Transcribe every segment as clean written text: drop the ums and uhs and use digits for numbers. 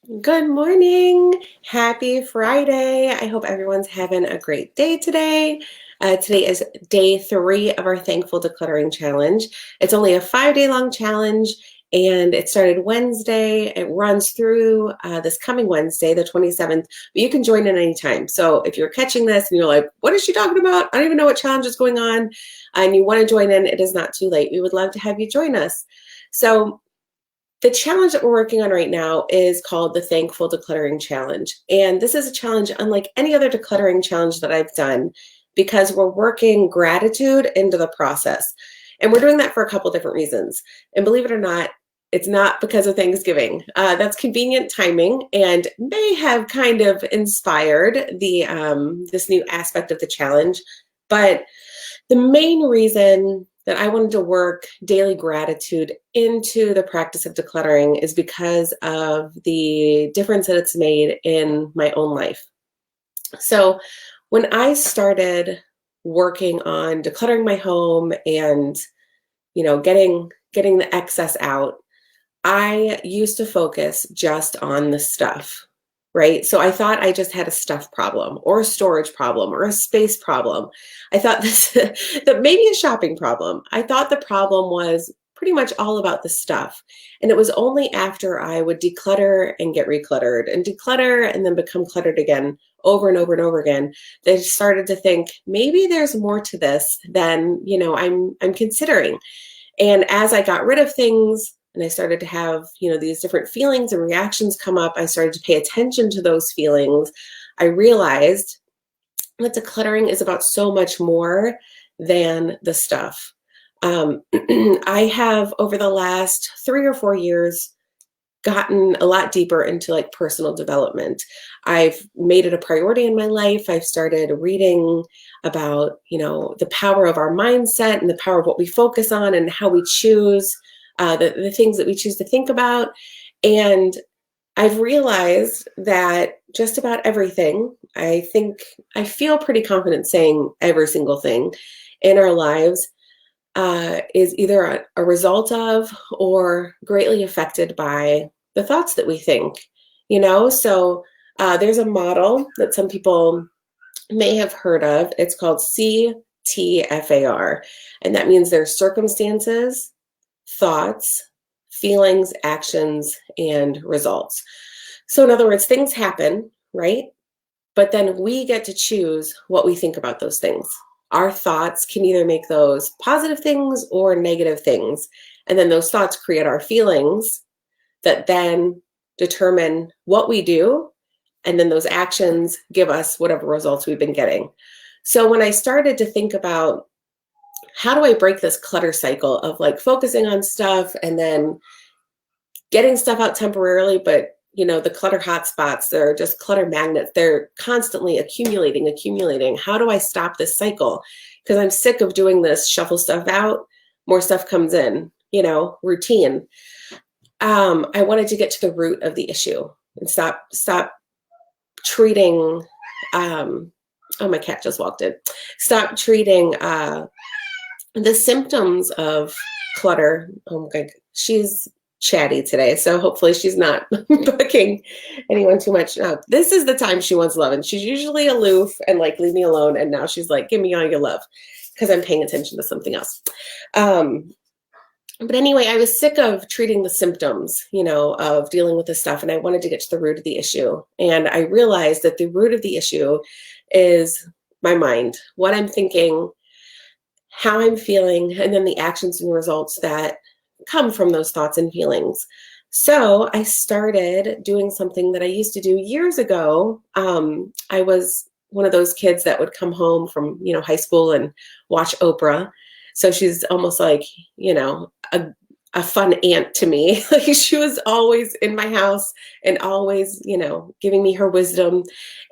Good morning. Happy Friday. I hope everyone's having a great day today. Today is day 3 of our Thankful Decluttering Challenge. It's only a 5-day long challenge and it started Wednesday. It runs through this coming Wednesday, the 27th, but you can join in anytime. So if you're catching this and you're like, what is she talking about? I don't even know what challenge is going on. And you want to join in, it is not too late. We would love to have you join us. So the challenge that we're working on right now is called the Thankful Decluttering Challenge. And this is a challenge unlike any other decluttering challenge that I've done because we're working gratitude into the process. And we're doing that for a couple different reasons. And believe it or not, it's not because of Thanksgiving. That's convenient timing and may have kind of inspired the this new aspect of the challenge. But the main reason that I wanted to work daily gratitude into the practice of decluttering is because of the difference that it's made in my own life. So when I started working on decluttering my home and getting the excess out, I used to focus just on the stuff, right? So I thought I just had a stuff problem or a storage problem or a space problem. I thought this that maybe a shopping problem. I thought the problem was pretty much all about the stuff. And it was only after I would declutter and get recluttered and declutter and then become cluttered again over and over and over again that I started to think maybe there's more to this than, I'm considering. And as I got rid of things and I started to have, these different feelings and reactions come up, I started to pay attention to those feelings. I realized that decluttering is about so much more than the stuff. I have, over the last 3 or 4 years, gotten a lot deeper into like personal development. I've made it a priority in my life. I've started reading about, the power of our mindset and the power of what we focus on and how we choose the things that we choose to think about. And I've realized that just about everything, I feel pretty confident saying every single thing in our lives is either a result of or greatly affected by the thoughts that we think, So there's a model that some people may have heard of. It's called CTFAR, and that means there's circumstances, thoughts, feelings, actions, and results. So in other words, things happen, right? But then we get to choose what we think about those things. Our thoughts can either make those positive things or negative things. And then those thoughts create our feelings that then determine what we do. And then those actions give us whatever results we've been getting. So when I started to think about how do I break this clutter cycle of like focusing on stuff and then getting stuff out temporarily, but the clutter hotspots, they're just clutter magnets. They're constantly accumulating. How do I stop this cycle? Because I'm sick of doing this shuffle stuff out, more stuff comes in, routine. I wanted to get to the root of the issue and stop treating, oh, my cat just walked in. Stop treating the symptoms of clutter. Oh my God, she's chatty today, so hopefully she's not bugging anyone too much. No, this is the time she wants love, and she's usually aloof and like leave me alone, and now she's like, give me all your love because I'm paying attention to something else. But anyway, I was sick of treating the symptoms, of dealing with this stuff, and I wanted to get to the root of the issue. And I realized that the root of the issue is my mind, what I'm thinking, how I'm feeling, and then the actions and results that come from those thoughts and feelings. So I started doing something that I used to do years ago. I was one of those kids that would come home from, high school and watch Oprah. So she's almost like, a fun aunt to me. Like she was always in my house and always, giving me her wisdom.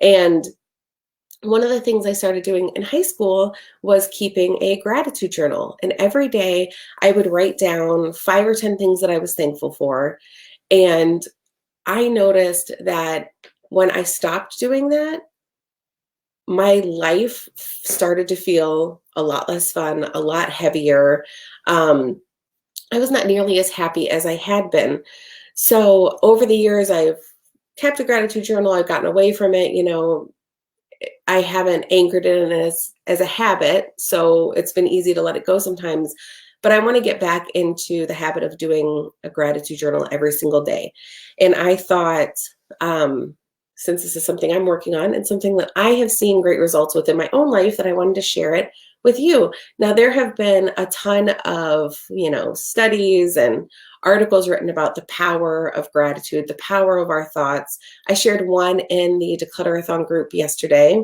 And one of the things I started doing in high school was keeping a gratitude journal. And every day I would write down 5 or 10 things that I was thankful for. And I noticed that when I stopped doing that, my life started to feel a lot less fun, a lot heavier. I was not nearly as happy as I had been. So over the years, I've kept a gratitude journal. I've gotten away from it. I haven't anchored it in as a habit, so it's been easy to let it go sometimes. But I want to get back into the habit of doing a gratitude journal every single day. And I thought, since this is something I'm working on and something that I have seen great results with in my own life, that I wanted to share it with you. Now, there have been a ton of, studies and articles written about the power of gratitude, the power of our thoughts. I shared one in the Declutter-a-thon group yesterday,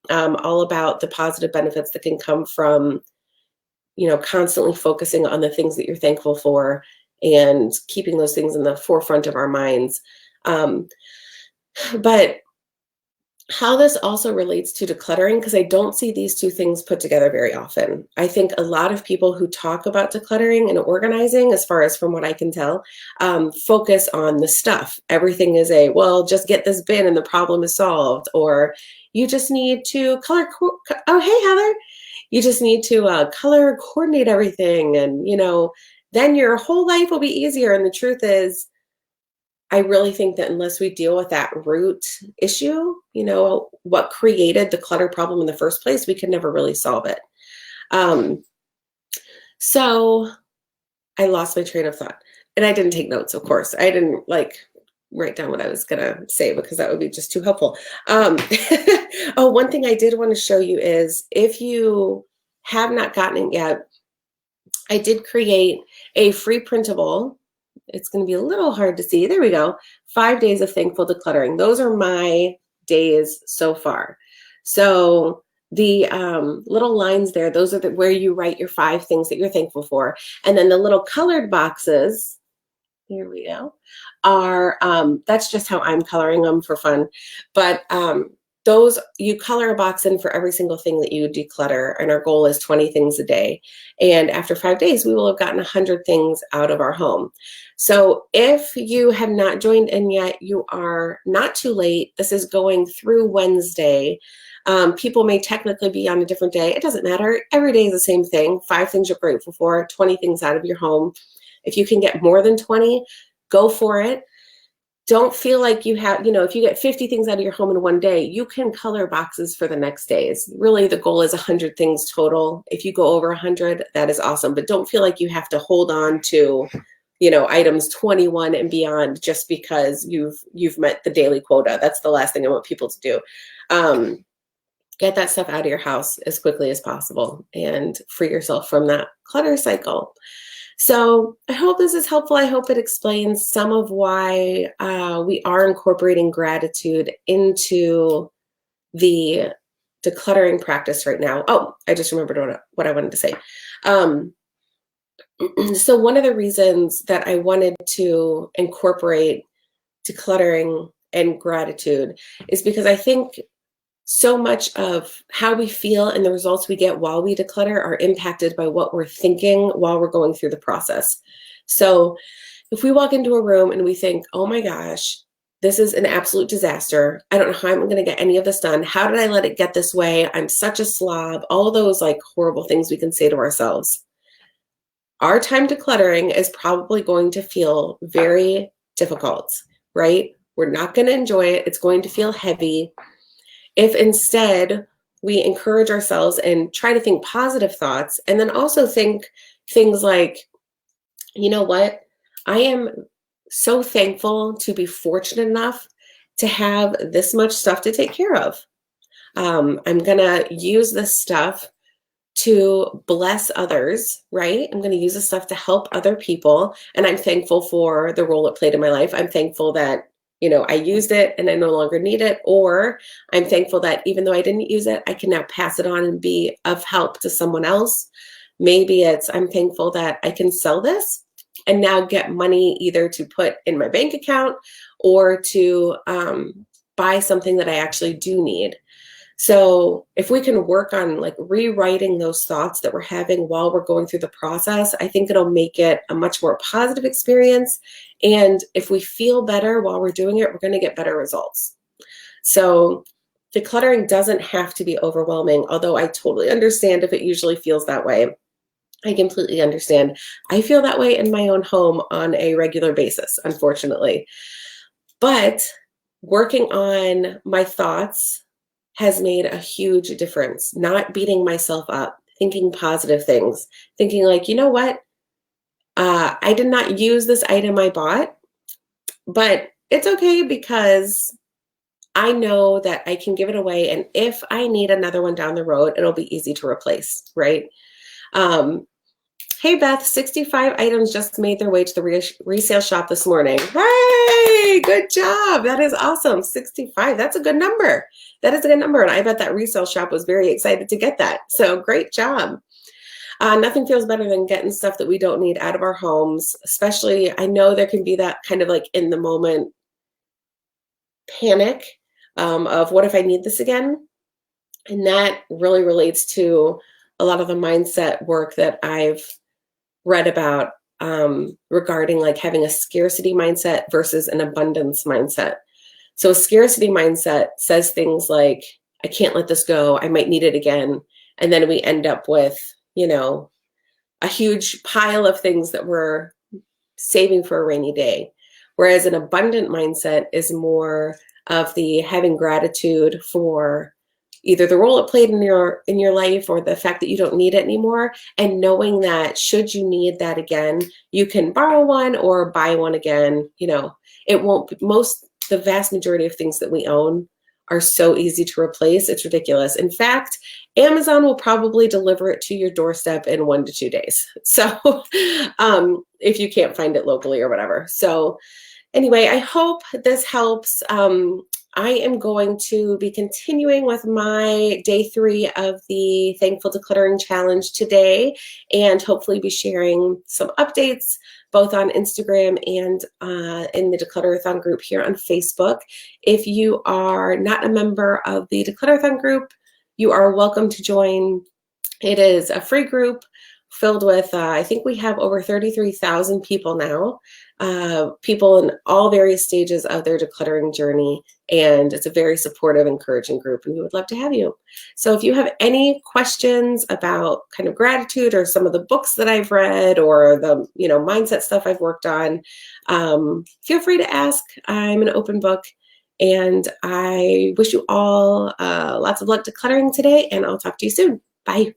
all about the positive benefits that can come from, constantly focusing on the things that you're thankful for and keeping those things in the forefront of our minds. But how this also relates to decluttering, because I don't see these two things put together very often. I think a lot of people who talk about decluttering and organizing, as far as from what I can tell, focus on the stuff. Everything is just get this bin and the problem is solved. Or you just need to oh, hey, Heather. You just need to color coordinate everything. And, then your whole life will be easier. And the truth is, I really think that unless we deal with that root issue, what created the clutter problem in the first place, we can never really solve it. So I lost my train of thought, and I didn't take notes, of course. I didn't write down what I was going to say because that would be just too helpful. Oh, one thing I did want to show you is, if you have not gotten it yet, I did create a free printable. It's going to be a little hard to see. There we go. 5 days of thankful decluttering. Those are my days so far. So the little lines there, those are where you write your 5 things that you're thankful for. And then the little colored boxes, here we go, are, that's just how I'm coloring them for fun. But those, you color a box in for every single thing that you declutter, and our goal is 20 things a day. And after 5 days, we will have gotten 100 things out of our home. So if you have not joined in yet, you are not too late. This is going through Wednesday. People may technically be on a different day. It doesn't matter. Every day is the same thing. 5 things you're grateful for, 20 things out of your home. If you can get more than 20, go for it. Don't feel like you have, if you get 50 things out of your home in one day, you can color boxes for the next days. Really, the goal is 100 things total. If you go over 100, that is awesome. But don't feel like you have to hold on to, items 21 and beyond just because you've met the daily quota. That's the last thing I want people to do. Get that stuff out of your house as quickly as possible and free yourself from that clutter cycle. So I hope this is helpful. I hope it explains some of why we are incorporating gratitude into the decluttering practice right now. Oh, I just remembered what I wanted to say. So one of the reasons that I wanted to incorporate decluttering and gratitude is because I think so much of how we feel and the results we get while we declutter are impacted by what we're thinking while we're going through the process. So if we walk into a room and we think, oh my gosh, this is an absolute disaster. I don't know how I'm going to get any of this done. How did I let it get this way? I'm such a slob. All those horrible things we can say to ourselves. Our time decluttering is probably going to feel very difficult, right? We're not going to enjoy it. It's going to feel heavy. If instead we encourage ourselves and try to think positive thoughts, and then also think things like, you know what? I am so thankful to be fortunate enough to have this much stuff to take care of. I'm going to use this stuff to bless others, right? I'm going to use this stuff to help other people. And I'm thankful for the role it played in my life. I'm thankful that I used it and I no longer need it, or I'm thankful that even though I didn't use it, I can now pass it on and be of help to someone else. Maybe it's, I'm thankful that I can sell this and now get money either to put in my bank account or to buy something that I actually do need. So if we can work on rewriting those thoughts that we're having while we're going through the process, I think it'll make it a much more positive experience. And if we feel better while we're doing it, we're going to get better results. So decluttering doesn't have to be overwhelming, although I totally understand if it usually feels that way. I completely understand. I feel that way in my own home on a regular basis, unfortunately. But working on my thoughts has made a huge difference. Not beating myself up, thinking positive things, thinking like, you know what? I did not use this item I bought, but it's okay because I know that I can give it away. And if I need another one down the road, it'll be easy to replace, right? Um, Hey Beth, 65 items just made their way to the resale shop this morning. Hey, good job. That is awesome. 65. That's a good number. That is a good number. And I bet that resale shop was very excited to get that. So great job. Nothing feels better than getting stuff that we don't need out of our homes, especially I know there can be that kind of like in the moment panic of what if I need this again? And that really relates to a lot of the mindset work that I've read about regarding like having a scarcity mindset versus an abundance mindset. So a scarcity mindset says things like, I can't let this go. I might need it again. And then we end up with, a huge pile of things that we're saving for a rainy day. Whereas an abundant mindset is more of the having gratitude for either the role it played in your life or the fact that you don't need it anymore, and knowing that should you need that again, you can borrow one or buy one again. It won't the vast majority of things that we own are so easy to replace. It's ridiculous. In fact, Amazon will probably deliver it to your doorstep in 1 to 2 days. So if you can't find it locally or whatever. So anyway, I hope this helps. I am going to be continuing with my day 3 of the Thankful Decluttering Challenge today, and hopefully be sharing some updates both on Instagram and in the Declutterathon group here on Facebook. If you are not a member of the Declutterathon group, you are welcome to join. It is a free group filled with, I think we have over 33,000 people now, people in all various stages of their decluttering journey. And it's a very supportive, encouraging group, and we would love to have you. So if you have any questions about kind of gratitude or some of the books that I've read or the mindset stuff I've worked on, feel free to ask. I'm an open book. And I wish you all lots of luck decluttering today, and I'll talk to you soon. Bye.